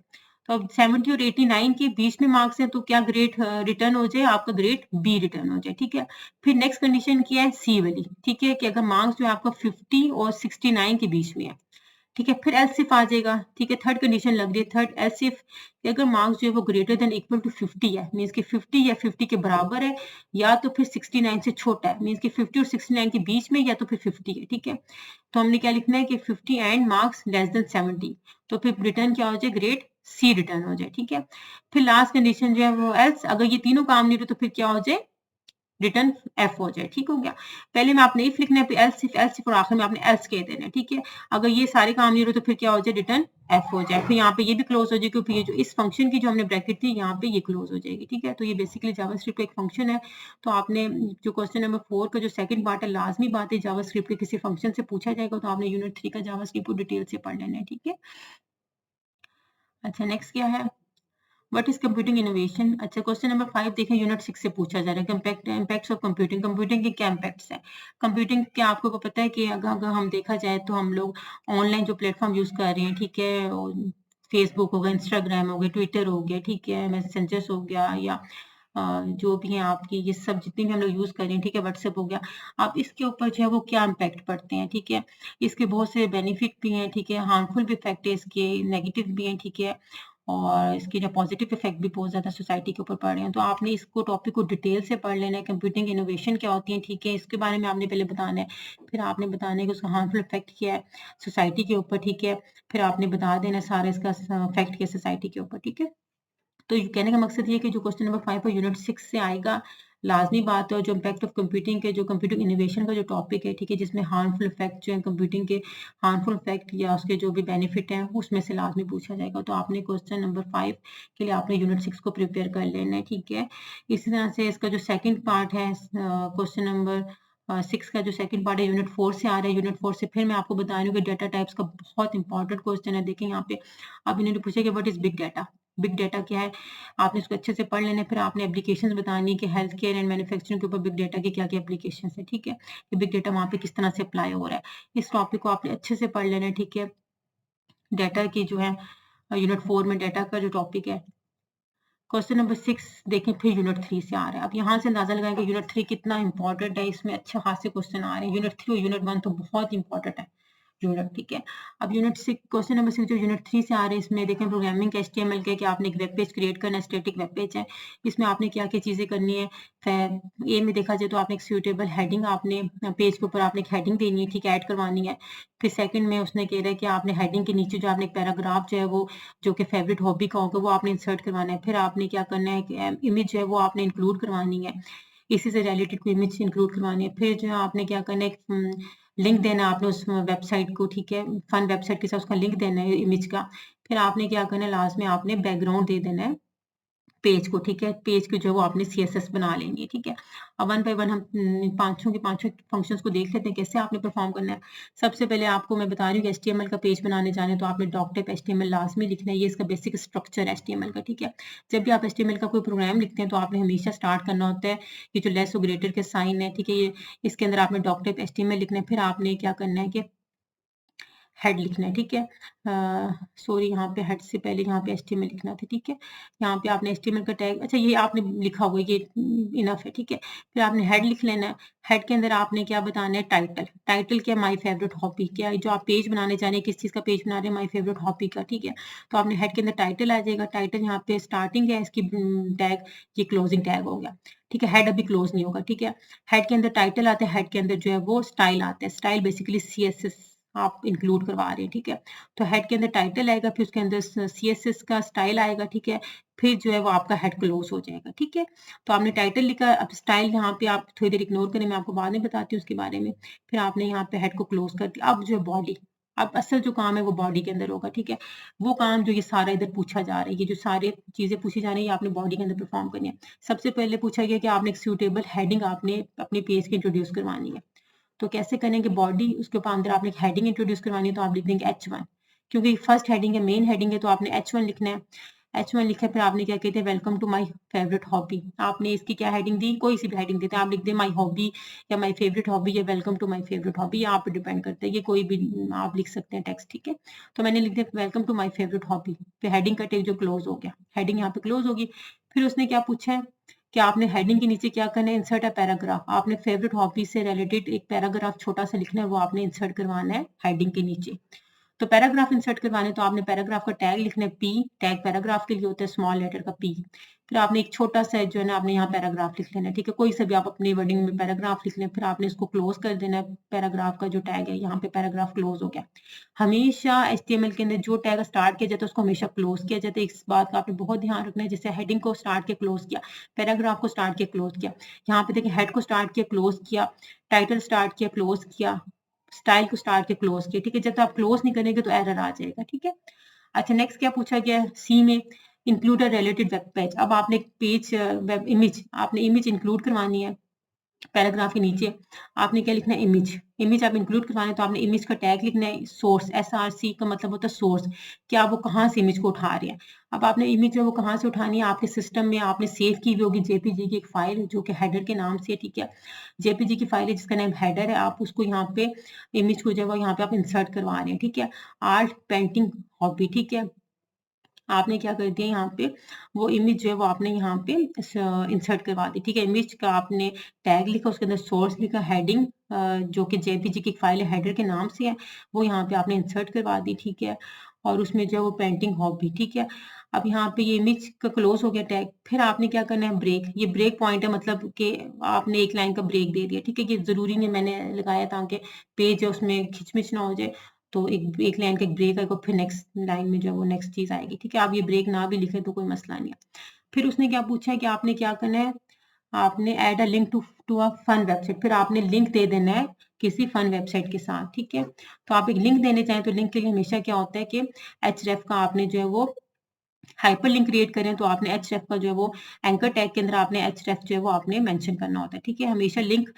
तो अब 70 और 89 के बीच में मार्क्स है तो क्या ग्रेड रिटर्न हो जाए, आपका ग्रेड बी रिटर्न हो जाए, ठीक है। फिर नेक्स्ट कंडीशन क्या है, सी वाली, ठीक है, कि अगर मार्क्स जो है आपका 50 और 69 के बीच में है, ठीक है। फिर एल्स इफ आ जाएगा, ठीक है। थर्ड कंडीशन लग रही है, थर्ड एल्स इफ, अगर मार्क्स जो है वो ग्रेटर देन इक्वल टू 50 है, मीन्स कि 50 या 50 के बराबर है या तो फिर 69 से छोटा है, मीन्स कि 50 और 69 के बीच में या तो फिर 50 है, ठीक है। तो हमने क्या लिखना है कि 50 एंड मार्क्स लेस देन 70, तो फिर रिटर्न क्या हो जाए, ग्रेड सी रिटर्न हो जाए, ठीक है। फिर लास्ट कंडीशन जो है वो एल्स, अगर ये तीनों काम नहीं हो तो फिर क्या हो जाए, रिटर्न एफ हो जाए, ठीक हो गया। पहले में आपने इफ लिखना है, एल्स इफ और आखिर में आपने एल्स कह देना है, ठीक है। अगर ये सारे काम नहीं हो तो फिर क्या हो जाए, रिटर्न एफ हो जाए। फिर यहाँ पे ये भी क्लोज हो जाए क्योंकि ये जो इस फंक्शन की जो हमने ब्रैकेट थी यहाँ पे ये क्लोज हो जाएगी, ठीक है। तो ये बेसिकली जावास्क्रिप्ट का एक फंक्शन है। तो आपने जो क्वेश्चन नंबर 4 का जो सेकंड पार्ट है, लाजमी बात है जावास्क्रिप्ट के किसी फंक्शन से पूछा जाएगा तो आपने यूनिट 3 का जावास्क्रिप्ट को डिटेल से पढ़ लेना है, ठीक है। अच्छा नेक्स्ट क्या है, व्हाट इज कंप्यूटिंग इनोवेशन। अच्छा क्वेश्चन नंबर 5 देखें, यूनिट 6 से पूछा जा रहा है, इम्पैक्ट्स ऑफ कंप्यूटिंग, कंप्यूटिंग के क्या इम्पैक्ट्स हैं। कंप्यूटिंग क्या आपको पता है कि अगर हम देखा जाए तो हम लोग ऑनलाइन जो प्लेटफॉर्म यूज कर रहे हैं, ठीक है, फेसबुक हो गया, इंस्टाग्राम हो गया, ट्विटर हो गया, ठीक है, मैसेंजर्स हो गया, या जो भी है आपकी ये सब जितनी भी हम लोग यूज कर रहे हैं, ठीक है, व्हाट्सएप हो गया, आप इसके ऊपर जो है वो क्या इम्पैक्ट पड़ते हैं, ठीक है। इसके बहुत से बेनिफिट भी हैं, ठीक है, हार्मफुल भी इफेक्ट है इसके, नेगेटिव भी हैं, ठीक है, और इसके जो पॉजिटिव इफेक्ट भी बहुत ज़्यादा सोसाइटी के ऊपर पड़ रहे हैं। तो आपने इसको टॉपिक को डिटेल से पढ़ लेना है, कंप्यूटिंग इनोवेशन क्या होती है, ठीक है, इसके बारे में आपने पहले बताना है। फिर आपने बताना है कि उसका हार्मफुल इफेक्ट क्या है सोसाइटी के ऊपर, ठीक है। फिर आपने बता देना सारा इसका इफेक्ट क्या सोसाइटी के ऊपर, ठीक है। तो कहने का मकसद ये है कि जो क्वेश्चन नंबर 5 है यूनिट 6 से आएगा, लाजमी बात है, और जो इम्पैक्ट ऑफ कंप्यूटिंग के जो कंप्यूटिंग इनोवेशन का जो टॉपिक है, ठीक है, जिसमें हार्मफुल इफेक्ट जो है कंप्यूटिंग के, हार्मफुल इफेक्ट या उसके जो भी बेनिफिट हैं उसमें से लाजमी पूछा जाएगा। तो आपने क्वेश्चन नंबर 5 के लिए आपने यूनिट 6 को प्रिपेयर कर लेना है, ठीक है। इसी तरह से इसका जो सेकेंड पार्ट है क्वेश्चन नंबर 6 का जो सेकंड पार्ट है यूनिट 4 से आ रहा है। यूनिट 4 से फिर मैं आपको बता रही हूँ कि डेटा टाइप्स का बहुत इंपॉर्टेंट क्वेश्चन है। देखिए यहाँ पे अब इन्होंने पूछा कि what is big data, big data क्या है, आपने इसको अच्छे से पढ़ लेना है। फिर आपने एप्लीकेशंस बतानी है कि हेल्थ केयर एंड मैन्युफैक्चरिंग के ऊपर बिग डाटा की क्या क्या एप्लीकेशंस है, ठीक है, कि बिग डाटा वहाँ पे किस तरह से अप्लाई हो रहा है। इस टॉपिक को आपने अच्छे से पढ़ लेना है, ठीक है। डाटा की जो है यूनिट 4 में डाटा का जो टॉपिक है, क्वेश्चन नंबर 6 देखें फिर यूनिट 3 से आ रहा है। अब यहाँ से अंदाजा लगाएं कि यूनिट 3 कितना इंपॉर्टेंट है, इसमें अच्छे खासे क्वेश्चन आ रहे हैं। यूनिट 3 और यूनिट 1 तो बहुत इंपॉर्टेंट है यूनिट, ठीक है। अब यूनिट 6 क्वेश्चन नंबर 6 जो यूनिट 3 से आ रहे हैं, इसमें देखें प्रोग्रामिंग का HTML का कि आपने एक वेब पेज क्रिएट करना है, स्टैटिक वेब पेज है। इसमें आपने क्या क्या चीज़ें करनी है, ए में देखा जाए तो आपने एक सूटेबल हेडिंग, आपने पेज के ऊपर आपने एक हेडिंग देनी है, ठीक है, ऐड करवानी है। फिर सेकंड में उसने कह रहा है कि आपने हेडिंग के नीचे जो आपने एक पैराग्राफ जो है वो जो कि फेवरेट हॉबी का होगा वो आपने इंसर्ट करवाना है। फिर आपने क्या करना है कि इमेज जो है वो आपने इंक्लूड करवानी है, इसी से रिलेटेड कोई इमेज इंक्लूड करवानी है। फिर जो है आपने क्या करना है, लिंक देना है आपने उस वेबसाइट को, ठीक है, फन वेबसाइट के साथ उसका लिंक देना है इमेज का। फिर आपने क्या करना है, लास्ट में आपने बैकग्राउंड दे देना है पेज को, ठीक है, पेज के जो है वो आपने CSS बना लेंगे, ठीक है। अब वन बाय वन हम पांचों के पांचों फंक्शंस को देख लेते हैं कैसे आपने परफॉर्म करना है। सबसे पहले आपको मैं बता रही हूँ कि HTML का पेज बनाने जाने तो आपने डॉक टाइप HTML लाजमी लिखना है, ये इसका बेसिक स्ट्रक्चर है HTML का, ठीक है। जब भी आप HTML का कोई प्रोग्राम लिखते हैं तो आपने हमेशा स्टार्ट करना होता है ये जो लेस और ग्रेटर के साइन है, ठीक है, ये इसके अंदर आपने डॉक टाइप HTML लिखना है। फिर आपने क्या करना है कि हेड लिखना है, ठीक है। सॉरी यहाँ पे हेड से पहले यहाँ पे HTML लिखना था, ठीक है। यहाँ पे आपने HTML का टैग, अच्छा ये आपने लिखा हुआ है, ये इनफ है, ठीक है। फिर आपने हेड लिख लेना है। हेड के अंदर आपने क्या बताना है, टाइटल। टाइटल क्या, माय फेवरेट हॉबी, क्या जो आप पेज बनाने जा रहे हैं किस चीज़ का पेज बना रहे हैं, माय फेवरेट हॉबी का, ठीक है। तो आपने हेड के अंदर टाइटल आ जाएगा। टाइटल यहाँ पे स्टार्टिंग है इसकी टैग, ये क्लोजिंग टैग हो गया, ठीक है। हेड अभी क्लोज नहीं होगा, ठीक है। हेड के अंदर टाइटल आता है, हेड के अंदर जो है वो स्टाइल आता है। स्टाइल बेसिकली CSS आप इंक्लूड करवा रहे हैं, ठीक है। तो हेड के अंदर टाइटल आएगा, फिर उसके अंदर CSS का स्टाइल आएगा, ठीक है। फिर जो है वो आपका हेड क्लोज हो जाएगा, ठीक है। तो आपने टाइटल लिखा, अब स्टाइल यहाँ पे आप थोड़ी देर इग्नोर करें, मैं आपको बाद में बताती हूँ उसके बारे में। फिर आपने यहाँ पे हेड को क्लोज कर दिया। अब जो है बॉडी, अब असल जो काम है वो बॉडी के अंदर होगा, ठीक है। वो काम जो ये सारा इधर पूछा जा रहा है, ये जो सारी चीजें पूछी जा रही है आपने बॉडी के अंदर परफॉर्म करनी है। सबसे पहले पूछा गया कि आपने एक सूटेबल हेडिंग आपने अपने पेज की इंट्रोड्यूस करवानी है। तो कैसे करेंगे, बॉडी उसके ऊपर अंदर आपने हेडिंग इंट्रोड्यूस करवानी है, तो आप लिख देंगे H1, क्योंकि फर्स्ट हेडिंग है, मेन हेडिंग है, तो आपने H1 लिखना है। H1 लिखा, फिर आपने क्या कहते हैं, welcome to my favourite hobby. आपने इसकी क्या हेडिंग दी, कोई सी भी हेडिंग देते हैं, आप लिख दें माय हॉबी या माय फेवरेट हॉबी या welcome to my favourite hobby, आप पे डिपेंड करता है, ये कोई भी आप लिख सकते हैं टेक्स्ट, ठीक है। तो मैंने लिख दिया welcome to my favourite hobby, फिर हेडिंग का टेक जो क्लोज हो गया, हेडिंग यहाँ पे क्लोज होगी। फिर उसने क्या पूछा है कि आपने हेडिंग के नीचे क्या करना है, इंसर्ट अ पैराग्राफ। आपने फेवरेट हॉबी से रिलेटेड एक पैराग्राफ छोटा सा लिखना है, वो आपने इंसर्ट करवाना है हेडिंग के नीचे। तो पैराग्राफ इंसर्ट करवाने, तो आपने पैराग्राफ का टैग लिखना है, पी, टैग पैराग्राफ के लिए होता है स्मॉल लेटर का पी। फिर आपने एक छोटा सा जो है ना, आपने यहाँ पैराग्राफ लिख लेना है, ठीक है। कोई सा भी आप अपनी वर्डिंग में पैराग्राफ लिख लें, फिर आपने इसको क्लोज कर देना है। पैराग्राफ का जो टैग है, यहाँ पे पैराग्राफ क्लोज हो गया। हमेशा HTML के अंदर जो टैग स्टार्ट किया जाता है उसको हमेशा क्लोज किया जाता है। इस बात का आपने बहुत ध्यान रखना है। जैसे हेडिंग को स्टार्ट किया, क्लोज किया, पैराग्राफ को स्टार्ट किया, क्लोज किया। यहाँ पे देखिए, हेड को स्टार्ट किया, क्लोज किया, टाइटल स्टार्ट किया, क्लोज किया, स्टाइल को स्टार्ट किया, क्लोज किया, ठीक है। जब तक आप क्लोज नहीं करेंगे तो एरर आ जाएगा, ठीक है। अच्छा, नेक्स्ट क्या पूछा गया सी में, include a related web page. अब आपने एक पेज वेब इमेज, आपने इमेज इंक्लूड करवानी है। पैराग्राफ के नीचे आपने क्या लिखना है, इमेज। इमेज आप इंक्लूड करवाना है, तो आपने इमेज का टैग लिखना है, सोर्स, SRC का मतलब होता है सोर्स, कि आप वो कहाँ से इमेज को उठा रहे हैं। अब आपने इमेज जो वो कहाँ से उठानी है, आपके सिस्टम में आपने सेव की हुई होगी JPG की एक फाइल, जो कि हेडर के नाम से है, ठीक है। JPG की फाइल है जिसका नाम हेडर है, आप उसको यहाँ पे इमेज को जो है यहाँ पे आप इंसर्ट करवा रहे हैं, ठीक है। आर्ट पेंटिंग हॉबी, ठीक है। आपने क्या कर दिया, यहाँ पे वो इमेज जो है वो आपने यहाँ पे इंसर्ट करवा दी, ठीक है। इमेज का आपने टैग लिखा, उसके अंदर सोर्स लिखा, हेडिंग जो कि JPG की फाइल है, हेडर के नाम से है, वो यहाँ पे आपने इंसर्ट करवा दी, ठीक है। और उसमें जो है वो पेंटिंग हॉबी, ठीक है। अब यहाँ पे ये इमेज का क्लोज हो गया टैग। फिर आपने क्या करना है, ब्रेक। ये ब्रेक पॉइंट है, मतलब कि आपने एक लाइन का ब्रेक दे दिया, ठीक है। ये जरूरी नहीं मैंने लगाया ताकि पेज है उसमें खिचमिच ना हो जाए, तो एक लाइन का एक ब्रेक आएगा, फिर नेक्स्ट लाइन में जो है वो नेक्स्ट चीज आएगी, ठीक है। आप ये ब्रेक ना भी लिखे तो कोई मसला नहीं है। फिर उसने क्या पूछा है कि आपने क्या करना है, आपने add a link to a fun website. फिर आपने लिंक दे देना है किसी फन वेबसाइट के साथ, ठीक है। तो आप एक लिंक देने चाहें तो लिंक के लिए हमेशा क्या होता है कि href का आपने जो है वो हाइपर लिंक क्रिएट करें, तो आपने href का जो है वो एंकर टैग के अंदर आपने href जो है वो आपने मेंशन करना होता है, ठीक है। हमेशा लिंक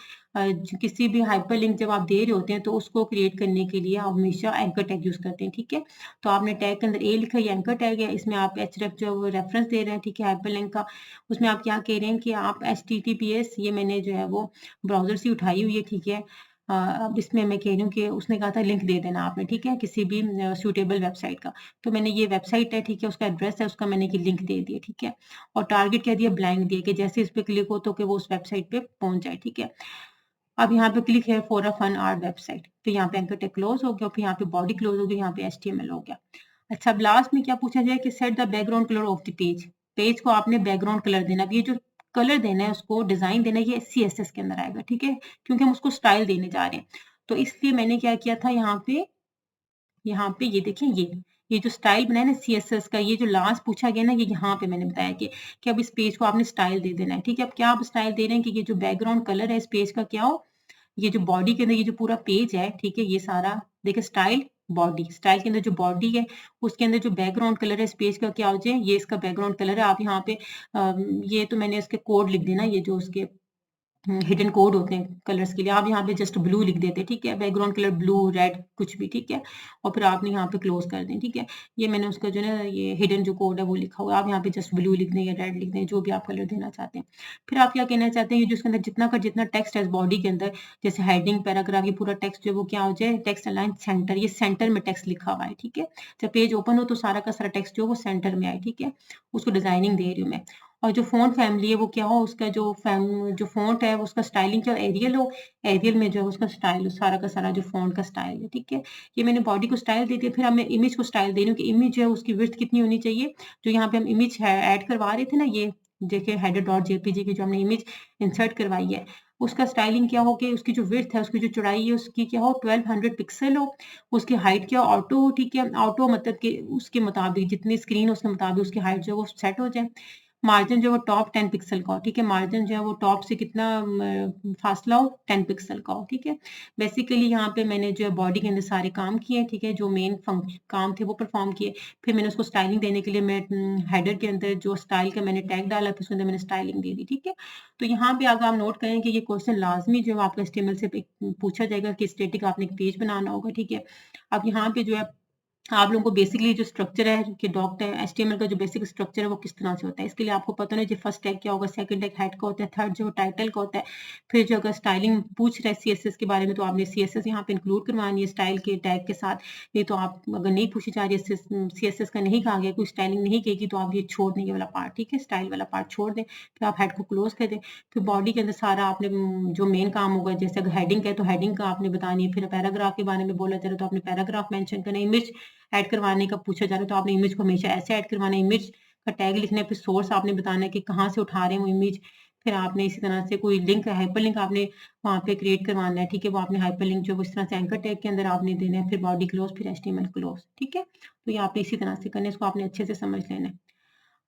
किसी भी हाइपर लिंक जब आप दे रहे होते हैं तो उसको क्रिएट करने के लिए आप हमेशा एंकर टैग यूज करते हैं, ठीक है। तो आपने टैग के अंदर ए लिखा, ये एंकर टैग है, इसमें आप href जो है वो रेफरेंस दे रहे हैं, ठीक है, हाइपर लिंक का। उसमें आप क्या कह रहे हैं कि आप HTTPS, ये मैंने जो है वो ब्राउजर से उठाई हुई है, ठीक है। अब इसमें मैं कह रही हूँ कि उसने कहा था लिंक दे देना आपने, ठीक है, किसी भी सूटेबल वेबसाइट का। तो मैंने ये वेबसाइट है, ठीक है, उसका एड्रेस है, उसका मैंने ये लिंक दे दिया, ठीक है। और टारगेट कह दिया ब्लैंक दिया, कि जैसे इस पे क्लिक हो तो कि वो उस वेबसाइट पे पहुंच जाए, ठीक है। अब यहाँ पे क्लिक है for a fun art website, तो यहाँ पे एंकर टैग क्लोज हो गया, फिर यहाँ पे बॉडी क्लोज हो गई, यहाँ पे HTML हो गया। अच्छा, अब लास्ट में क्या पूछा जाए कि set the background colour of the page. Page को आपने बैकग्राउंड कलर देना। अब ये जो कलर देना है, उसको डिजाइन देना है, ये CSS के अंदर आएगा, ठीक है, क्योंकि हम उसको स्टाइल देने जा रहे हैं। तो इसलिए मैंने क्या किया था, यहाँ पे ये देखें, ये जो स्टाइल बनाया ना CSS का, ये जो लास्ट पूछा गया ना, ये यहाँ पे मैंने बताया कि अब इस पेज को आपने स्टाइल दे देना है, ठीक है। अब क्या आप स्टाइल दे रहे हैं कि ये जो बैकग्राउंड कलर है इस पेज का क्या हो, ये जो बॉडी के अंदर ये जो पूरा पेज है, ठीक है, ये सारा देखिए स्टाइल बॉडी, स्टाइल के अंदर जो बॉडी है उसके अंदर जो बैकग्राउंड कलर है इस पेज का क्या हो जाए, ये इसका बैकग्राउंड कलर है। आप यहाँ पे ये तो मैंने इसके कोड लिख देना, ये जो उसके हिडन कोड होते हैं कलर्स के लिए, आप यहाँ पे जस्ट ब्लू लिख देते हैं, ठीक है, बैकग्राउंड कलर ब्लू रेड कुछ भी, ठीक है। और फिर आपने यहाँ पे क्लोज कर दें, ठीक है। ये मैंने उसका जो है ये हिडन जो कोड है वो लिखा हुआ है, आप यहाँ पे जस्ट ब्लू लिख दें या रेड लिख दें, जो भी आप कलर देना चाहते हैं। फिर आप क्या कहना चाहते हैं, ये जो उसके अंदर जितना का जितना टेक्स्ट है बॉडी के अंदर, जैसे हेडिंग पैराग्राफ, ये पूरा टेक्स्ट जो है वो क्या हो जाए, टेक्स्ट अलाइन सेंटर, ये सेंटर में टेक्स्ट लिखा हुआ है, ठीक है। जब पेज ओपन हो तो सारा का सारा टेक्स्ट जो वो सेंटर में आए, ठीक है। उसको डिजाइनिंग दे रही हूँ मैं। और जो फ़ॉन्ट फैमिली है वो क्या हो, उसका जो फ़ॉन्ट है उसका स्टाइलिंग क्या एरियल हो, एरियल में जो है उसका स्टाइल सारा का सारा जो फ़ॉन्ट का स्टाइल है, ठीक है। ये मैंने बॉडी को स्टाइल दे दिया। फिर अब मैं इमेज को स्टाइल दे रही हूँ कि इमेज जो है उसकी विड्थ कितनी होनी चाहिए। जो यहाँ पे हम इमेज ऐड करवा रहे थे ना, ये देखिए हेडर डॉट JPG की जो हमने इमेज इंसर्ट करवाई है, उसका स्टाइलिंग क्या हो कि उसकी जो विड्थ है, उसकी जो चौड़ाई है उसकी क्या हो 1200 पिक्सल हो, उसकी हाइट क्या ऑटो हो, ठीक है। ऑटो मतलब कि उसके मुताबिक जितनी स्क्रीन है उसके मुताबिक उसकी हाइट जो है वो सेट हो जाए। मार्जिन जो है वो टॉप 10 पिक्सल का हो, ठीक है। मार्जिन जो है वो टॉप से कितना फासला हो 10 पिक्सल का हो, ठीक है। बेसिकली यहाँ पे मैंने जो है बॉडी के अंदर सारे काम किए, ठीक है, जो मेन काम थे वो परफॉर्म किए। फिर मैंने उसको स्टाइलिंग देने के लिए मैं हेडर के अंदर जो स्टाइल का मैंने टैग डाला फिर उसके अंदर मैंने स्टाइलिंग दे दी, ठीक है। तो यहाँ पे अगर आप नोट करें कि ये क्वेश्चन लाजमी जो है आपका एचटीएमएल से पूछा जाएगा कि स्टैटिक आपने एक पेज बनाना होगा, ठीक है। अब यहाँ पे जो है आप लोगों को बेसिकली जो स्ट्रक्चर है कि डॉक्टर एचटीएमएल का जो बेसिक स्ट्रक्चर है वो किस तरह से होता है, इसके लिए आपको पता होना चाहिए फर्स्ट टैग क्या होगा, सेकंड टैग हेड का होता है, थर्ड जो टाइटल का होता है। फिर जो अगर स्टाइलिंग पूछ रहे हैं सीएसएस के बारे में तो आपने सीएसएस यहाँ पे इंक्लूड करवानी है स्टाइल के टैग के साथ। नहीं तो आप अगर नहीं पूछी जा रही है सीएसएस का नहीं कहा गया, कोई स्टाइलिंग नहीं कहेगी तो आप ये छोड़ दें, ये वाला पार्ट, ठीक है, स्टाइल वाला पार्ट छोड़ दें। फिर आप हेड को क्लोज कर दें। फिर बॉडी के अंदर सारा आपने जो मेन काम होगा, जैसे अगर हेडिंग है तो हेडिंग का आपने बतानी है। फिर पैराग्राफ के बारे में बोला जा रहा है तो आपने पैराग्राफ मेंशन करना है। इमेज ऐड करवाने का पूछा जा रहा है तो आपने इमेज को हमेशा ऐसे ऐड करवाना है। इमेज का टैग लिखना है, फिर सोर्स आपने बताना है कि कहाँ से उठा रहे हैं वो इमेज। फिर आपने इसी तरह से कोई लिंक है, हाइपर लिंक आपने वहाँ पे क्रिएट करवाना है, ठीक है। वो आपने हाइपर लिंक जो इस तरह से एंकर टैग के अंदर आपने देना है। फिर बॉडी क्लोज, फिर एचटीएमएल क्लोज, ठीक है। तो ये आपने इसी तरह से करना है, इसको आपने अच्छे से समझ लेना है।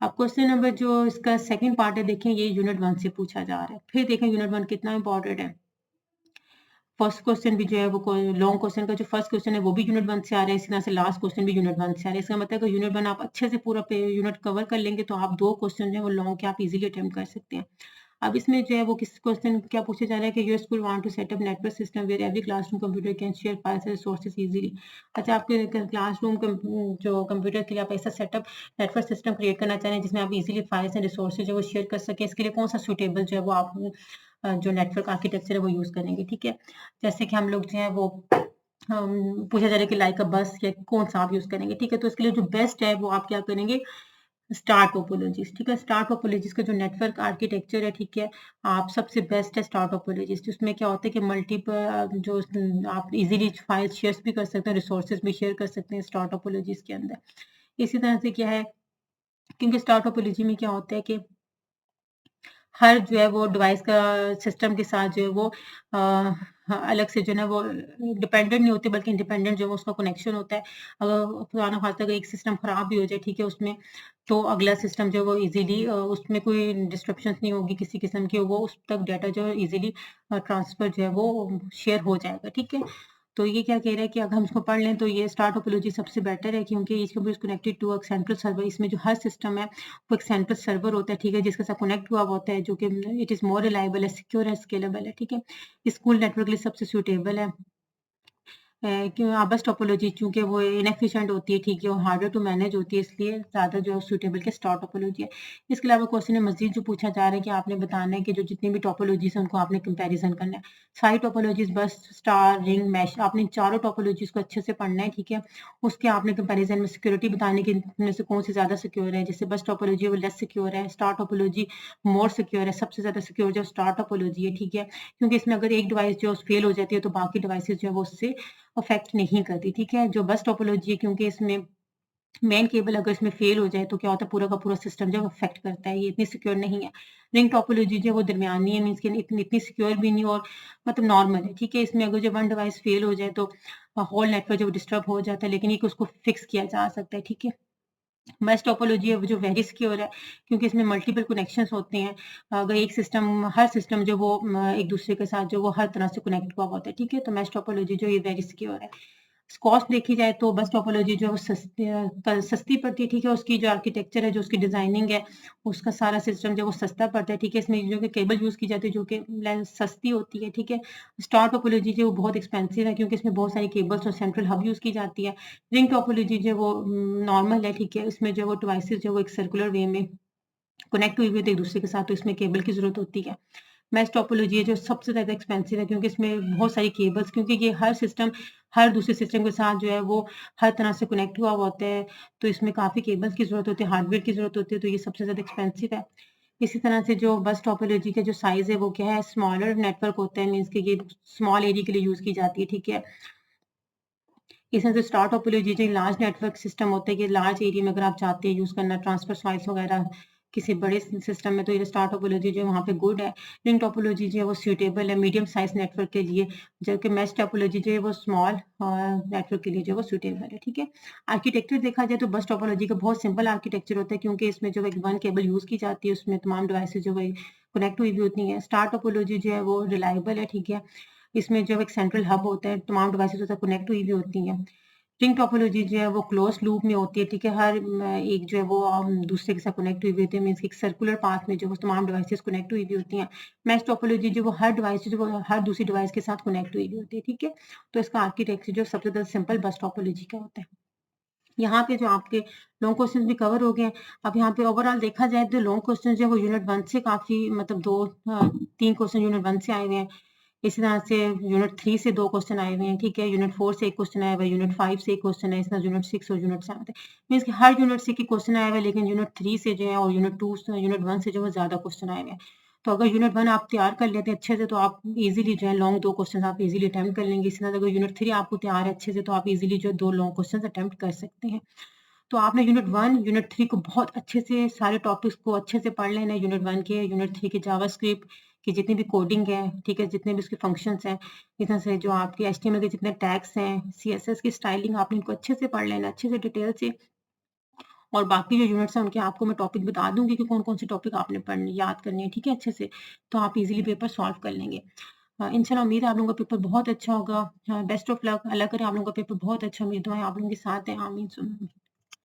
अब क्वेश्चन नंबर जो इसका सेकंड पार्ट है, देखें ये यूनिट 1 से पूछा जा रहा है। फिर देखें यूनिट 1 कितना इंपॉर्टेंट है। फर्स्ट क्वेश्चन भी जो है वो लॉन्ग क्वेश्चन का जो फर्स्ट क्वेश्चन है वो भी यूनिट 1 से आ रहा है, इसी तरह से लास्ट क्वेश्चन भी यूनिट 1 से आ रहा है। इसका मतलब है कि यूनिट 1 आप अच्छे से पूरा यूनिट कवर कर लेंगे तो आप 2 क्वेश्चन जो है वो लॉन्ग के आप इजीली अटेम्प्ट कर सकते हैं। अब इसमें जो है वो किस क्वेश्चन क्या पूछा जा रहा है कि your school want to set up network system where every classroom computer can share files and resources easily. अच्छा, आपके क्लासरूम जो कंप्यूटर के लिए आप ऐसा सेटअप नेटवर्क सिस्टम क्रिएट करना चाह रहे हैं जिसमें आप इजीली फाइल्स एंड रिसोर्सेज जो वो शेयर कर सकें, इसके लिए कौन सा सुटेबल जो है वो आप जो नेटवर्क आर्किटेक्चर है वो यूज करेंगे, ठीक है। जैसे कि हम लोग जो है वो पूछा जा रहा है कि लाइक अ बस या कौन सा आप यूज करेंगे, ठीक है। तो इसके लिए जो बेस्ट है वो आप क्या करेंगे, स्टार टोपोलॉजीज, ठीक है। स्टार टोपोलॉजीज का जो नेटवर्क आर्किटेक्चर है, ठीक है, आप सबसे बेस्ट है स्टार टोपोलॉजीज। उसमें क्या होता है कि मल्टीपल जो आप इजीली फाइल शेयर भी कर सकते हैं, रिसोर्सेज भी शेयर कर सकते हैं स्टार टोपोलॉजीज के अंदर। इसी तरह से क्या है, क्योंकि स्टार टोपोलॉजी में क्या होता है कि हर जो है वो डिवाइस का सिस्टम के साथ जो है वो अलग से जो है ना वो डिपेंडेंट नहीं होते बल्कि इंडिपेंडेंट जो है उसका कनेक्शन होता है। अगर पुराना खासा अगर एक सिस्टम खराब भी हो जाए, ठीक है, उसमें तो अगला सिस्टम जो है वो इजीली उसमें कोई डिस्ट्रप्शन नहीं होगी किसी किस्म की, वो उस तक डाटा जो है इजीली ट्रांसफर जो है वो शेयर हो जाएगा, ठीक है। तो ये क्या कह रहा है कि अगर हम इसको पढ़ लें तो ये स्टार टोपोलॉजी सबसे बेटर है क्योंकि each computer is connected to a central server. इसमें जो हर सिस्टम है वो एक सेंट्रल सर्वर होता है, ठीक है, जिसके साथ कनेक्ट हुआ होता है, जो कि इट इज मोर रिलायबल है, सिक्योर है, स्केलेबल है, ठीक है। स्कूल नेटवर्क के लिए सबसे सूटेबल है। क्यों आबस टोपोलॉजी चूंकि वो इनएफिशिएंट होती है, ठीक है, और हार्डर टू मैनेज होती है, इसलिए ज़्यादा जो है सूटेबल के स्टार टोपोलॉजी है। इसके अलावा क्वेश्चन में मजीद जो पूछा जा रहा है कि आपने बताना है कि जो जितनी भी टोपोलॉजीज हैं उनको आपने कंपैरिजन करना है। सारी टोपोलॉजीज बस स्टार रिंग मैश आपने चारों टोपोलॉजीज को अच्छे से पढ़ना है, ठीक है। उसके आपने कंपैरिजन में सिक्योरिटी बताने की इनमें से कौन सी ज़्यादा सिक्योर है। जैसे बस टोपोलॉजी वो लेस सिक्योर है, स्टार टोपोलॉजी मोर सिक्योर है, सबसे ज़्यादा सिक्योर जो स्टार टोपोलॉजी है, ठीक है। क्योंकि इसमें अगर एक डिवाइस जो फेल हो जाती है तो बाकी डिवाइसेज जो है वो उससे अफेक्ट नहीं करती, ठीक है। जो बस टोपोलॉजी है क्योंकि इसमें मेन केबल अगर इसमें फेल हो जाए तो क्या होता है पूरा का पूरा सिस्टम जो अफेक्ट करता है, ये इतनी सिक्योर नहीं है। रिंग टोपोलॉजी जो है वो दरमियानी है, मीन्स कि इतनी सिक्योर भी नहीं और मतलब नॉर्मल है, ठीक है। इसमें अगर जो वन डिवाइस फेल हो जाए तो होल नेटवर्क जो डिस्टर्ब हो जाता है, लेकिन ये उसको फिक्स किया जा सकता है, ठीक है। मैश टोपोलॉजी है वो जो वेरी सिक्योर है क्योंकि इसमें मल्टीपल कनेक्शंस होते हैं। अगर एक सिस्टम हर सिस्टम जो वो एक दूसरे के साथ जो वो हर तरह से कनेक्ट हुआ होता है, ठीक है। तो मैश टोपोलॉजी जो ये वेरी सिक्योर है। कॉस्ट देखी जाए तो बस टोपोलॉजी जो है वो सस्ती पड़ती है, ठीक है। उसकी जो आर्किटेक्चर है, जो उसकी डिजाइनिंग है, उसका सारा सिस्टम जो है वो सस्ता पड़ता है, ठीक है। इसमें जो कि केबल यूज की जाती है जो कि सस्ती होती है, ठीक है। स्टार टोपोलॉजी जो है वो बहुत एक्सपेंसिव है क्योंकि इसमें बहुत सारी केबल्स और सेंट्रल हब यूज की जाती है। रिंग टोपोलॉजी जो है वो नॉर्मल है, ठीक है। इसमें जो है वो डिवाइसेस जो है वो एक सर्कुलर वे में कनेक्ट हुई हुई है एक दूसरे के साथ, तो इसमें केबल की जरूरत होती है। मैश टोपोलॉजी है जो सबसे ज़्यादा एक्सपेंसिव है क्योंकि इसमें बहुत सारी केबल्स, क्योंकि ये हर सिस्टम हर दूसरे सिस्टम के साथ जो है वो हर तरह से कनेक्ट हुआ होता है, तो इसमें काफ़ी केबल्स की ज़रूरत होती है, हार्डवेयर की ज़रूरत होती है, तो ये सबसे ज़्यादा एक्सपेंसिव है। इसी तरह से जो बस टोपोलॉजी का जो साइज़ है वो क्या है, स्मॉलर नेटवर्क होता है, मीन्स कि ये स्मॉल एरिया के लिए यूज़ की जाती है, ठीक है। इस तरह से स्टार टोपोलॉजी जो लार्ज नेटवर्क सिस्टम होता है कि लार्ज एरिया में अगर आप चाहते हैं यूज़ करना ट्रांसफर फाइल्स वगैरह किसी बड़े सिस्टम में तो ये स्टार टोपोलॉजी जो है वहाँ पे गुड है। रिंग टोपोलॉजी जो है वो सूटेबल है मीडियम साइज नेटवर्क के लिए, जबकि मैश टोपोलॉजी जो है वो स्मॉल नेटवर्क के लिए जो है वो सूटेबल है। ठीक है, आर्किटेक्चर देखा जाए तो बस टोपोलॉजी का बहुत सिंपल आर्किटेक्चर होता है, क्योंकि इसमें जो है वन केबल यूज की जाती है, उसमें तमाम डिवाइसेज जो है कनेक्ट हुई भी होती हैं। स्टार टोपोलॉजी जो है वो रिलायबल है। ठीक है, इसमें जो एक सेंट्रल हब होता है, तमाम डिवाइसेज कनेक्ट हुई भी होती हैं। रिंग टोपोलॉजी जो है वो क्लोज लूप में होती है। ठीक है, हर एक जो है वो दूसरे के साथ कनेक्ट हुई होती है, मीन्स एक सर्कुलर पाथ में जो वो तमाम डिवाइसेस कनेक्ट हुई भी होती हैं। मैश टोपोलॉजी जो वो हर डिवाइस जो वो हर दूसरी डिवाइस के साथ कनेक्ट हुई भी होती है। ठीक है, तो इसका आर्किटेक्चर जो सबसे ज़्यादा सिंपल बस टोपोलॉजी का होता है। यहाँ पे जो आपके लॉन्ग क्वेश्चन भी कवर हो गए हैं। अब यहाँ पे ओवरऑल देखा जाए तो लॉन्ग क्वेश्चन जो है वो यूनिट 1 से काफ़ी मतलब 3 क्वेश्चन यूनिट 1 से आए हुए हैं। इसी तरह से यूनिट 3 से 2 क्वेश्चन आए हुए हैं। ठीक है, यूनिट 4 से 1 क्वेश्चन आया हुआ है, यूनिट 5 से 1 क्वेश्चन है, इस तरह यूनिट 6 और यूनिट 7 है। मीन्स कि हर यूनिट से 1 क्वेश्चन आया हुआ है, लेकिन यूनिट 3 से जो है और यूनिट 1 से जो है ज़्यादा क्वेश्चन आए हुए हैं। तो अगर यूनिट 1 आप तैयार कर लेते हैं अच्छे से, तो आप इजीली जो है लॉन्ग 2 क्वेश्चन आप इजीली अटेम्प्ट कर लेंगे। इसी तरह अगर यूनिट 3 आपको तैयार है अच्छे से, तो आप इजीली जो है 2 लॉन्ग क्वेश्चन अटेम्प्ट कर सकते हैं। तो आपने यूनिट 1, यूनिट 3 को बहुत अच्छे से सारे टॉपिक्स को अच्छे से पढ़ लेना है। यूनिट 1 के, यूनिट 3 के जावास्क्रिप्ट की जितनी भी कोडिंग है, ठीक है, जितने भी उसके फंक्शंस हैं, इस तरह से जो आपके एचटीएमएल के जितने टैग्स हैं, सीएसएस की स्टाइलिंग, आपने इनको अच्छे से पढ़ लेना है, अच्छे से डिटेल से। और बाकी जो यूनिट्स हैं उनके आपको मैं टॉपिक बता दूंगी कि कौन-कौन से टॉपिक आपने पढ़ने याद करने हैं, ठीक है, अच्छे से। तो आप इजीली पेपर सॉल्व कर लेंगे। इंशाल्लाह उम्मीद है आप लोगों का पेपर बहुत अच्छा होगा। Best of luck. अल्लाह करे आप लोगों का पेपर बहुत अच्छा, मेरी दुआएं आप लोगों के साथ हैं। आमीन सुम्मा आमीन।